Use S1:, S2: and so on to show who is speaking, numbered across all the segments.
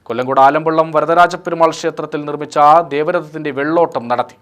S1: കൊല്ലങ്കോട് ആലമ്പള്ളം വരദരാജപ്പെരുമാൾ ക്ഷേത്രത്തിൽ നിർമ്മിച്ച ദേവരഥത്തിന്റെ വെള്ളോട്ടം നടത്തി.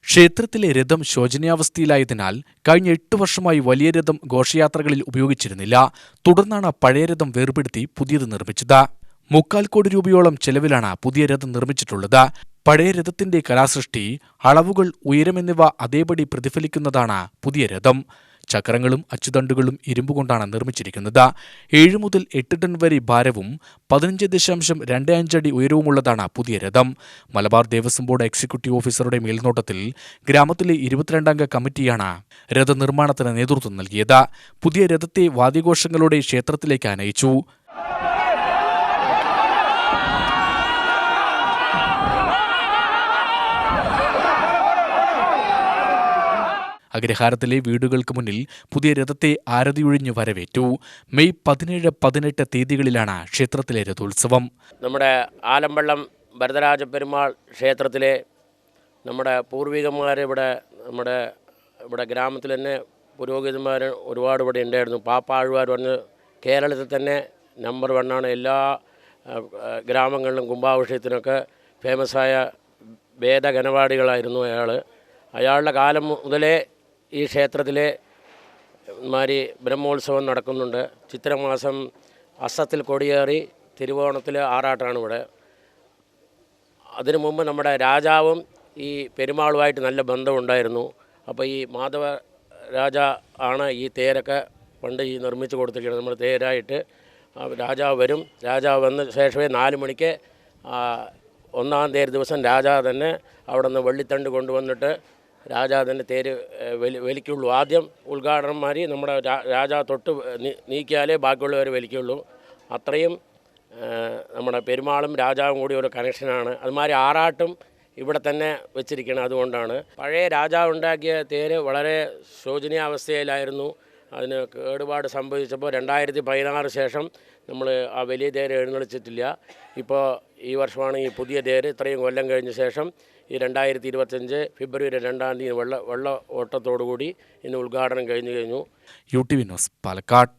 S1: ക്ഷേത്രത്തിലെ രഥം ശോചനീയാവസ്ഥയിലായതിനാൽ കഴിഞ്ഞ 8 വർഷമായി വലിയ രഥം ഘോഷയാത്രകളിൽ ഉപയോഗിച്ചിരുന്നില്ല. തുടർന്നാണ് പഴയ രഥം വേർപെടുത്തി പുതിയത് നിർമ്മിച്ചത്. 3/4 കോടി രൂപയോളം ചെലവിലാണ് പുതിയ രഥം നിർമ്മിച്ചിട്ടുള്ളത്. പഴയ രഥത്തിന്റെ കലാസൃഷ്ടി, അളവുകൾ, ഉയരം എന്നിവ അതേപടി പ്രതിഫലിക്കുന്നതാണ് പുതിയ രഥം. ചക്രങ്ങളും അച്ചുതണ്ടുകളും ഇരുമ്പുകൊണ്ടാണ് നിർമ്മിച്ചിരിക്കുന്നത്. 7 മുതൽ 8 ടൺ വരെ ഭാരവും 15.25 അടി ഉയരവുമുള്ളതാണ് പുതിയ രഥം. മലബാർ ദേവസ്വം ബോർഡ് എക്സിക്യൂട്ടീവ് ഓഫീസറുടെ മേൽനോട്ടത്തിൽ ഗ്രാമത്തിലെ 22-അംഗ കമ്മിറ്റിയാണ് രഥനിർമ്മാണത്തിന് നേതൃത്വം നൽകിയത്. പുതിയ രഥത്തെ വാദ്യഘോഷങ്ങളോടെ ക്ഷേത്രത്തിലേക്ക് ആനയിച്ചു. അഗ്രഹാരത്തിലെ വീടുകൾക്ക് മുന്നിൽ പുതിയ രഥത്തെ ആരതിയൊഴിഞ്ഞു വരവേറ്റു. മെയ് 17, 18 തീയതികളിലാണ് ക്ഷേത്രത്തിലെ രഥോത്സവം.
S2: നമ്മുടെ ആലമ്പള്ളം വരദരാജപ്പെരുമാൾ ക്ഷേത്രത്തിലെ നമ്മുടെ പൂർവികന്മാരിവിടെ ഇവിടെ ഗ്രാമത്തിൽ തന്നെ പുരോഹിതന്മാർ ഒരുപാട് ഇവിടെ ഉണ്ടായിരുന്നു. പാപ്പാഴ്വാർ പറഞ്ഞ് കേരളത്തിൽ തന്നെ നമ്പർ 1 എല്ലാ ഗ്രാമങ്ങളിലും കുംഭാഭിഷേകത്തിനൊക്കെ ഫേമസായ വേദഗണപാഠികളായിരുന്നു അയാളുടെ കാലം മുതലേ ഈ ക്ഷേത്രത്തിലെ മാതിരി ബ്രഹ്മോത്സവം നടക്കുന്നുണ്ട്. ചിത്രമാസം അസ്സത്തിൽ കൊടിയേറി തിരുവോണത്തിൽ ആറാട്ടാണ് ഇവിടെ. അതിനു മുമ്പ് നമ്മുടെ രാജാവും ഈ പെരുമാളുമായിട്ട് നല്ല ബന്ധമുണ്ടായിരുന്നു. അപ്പോൾ ഈ മാധവ രാജ ആണ് ഈ തേരൊക്കെ പണ്ട് ഈ നിർമ്മിച്ച് കൊടുത്തിരിക്കുന്നത്. നമ്മൾ തേരായിട്ട് രാജാവ് വരും. രാജാവ് വന്ന ശേഷമേ 4 മണിക്ക് 1-ാം തേര് ദിവസം രാജാവ് തന്നെ അവിടെ നിന്ന് വെള്ളിത്തണ്ട് കൊണ്ടുവന്നിട്ട് രാജാവ് തന്നെ തേര് വലിക്കുള്ളൂ. ആദ്യം ഉദ്ഘാടനന്മാർ നമ്മുടെ രാജാവ് തൊട്ട് നീക്കിയാലേ ബാക്കിയുള്ളവർ വലിക്കുള്ളൂ. അത്രയും നമ്മുടെ പെരുമാളും രാജാവും കൂടി ഒരു കണക്ഷനാണ്. അതുമാതിരി ആറാട്ടും ഇവിടെ തന്നെ വെച്ചിരിക്കണം. അതുകൊണ്ടാണ് പഴയ രാജാവ് ഉണ്ടാക്കിയ തേര് വളരെ ശോചനീയാവസ്ഥയിലായിരുന്നു. അതിന് കേടുപാട് സംഭവിച്ചപ്പോൾ 2016 ശേഷം നമ്മൾ ആ വലിയ തേര് എഴുന്നള്ളിച്ചിട്ടില്ല. ഇപ്പോൾ ഈ വർഷമാണ് ഈ പുതിയ തേര്. ഇത്രയും കൊല്ലം കഴിഞ്ഞ ശേഷം ഈ 2025 ഫെബ്രുവരി 2-ാം തീയതി വെള്ള ഓട്ടത്തോടുകൂടി ഇന്ന് ഉദ്ഘാടനം കഴിഞ്ഞു.
S1: UTV news, Palakkad.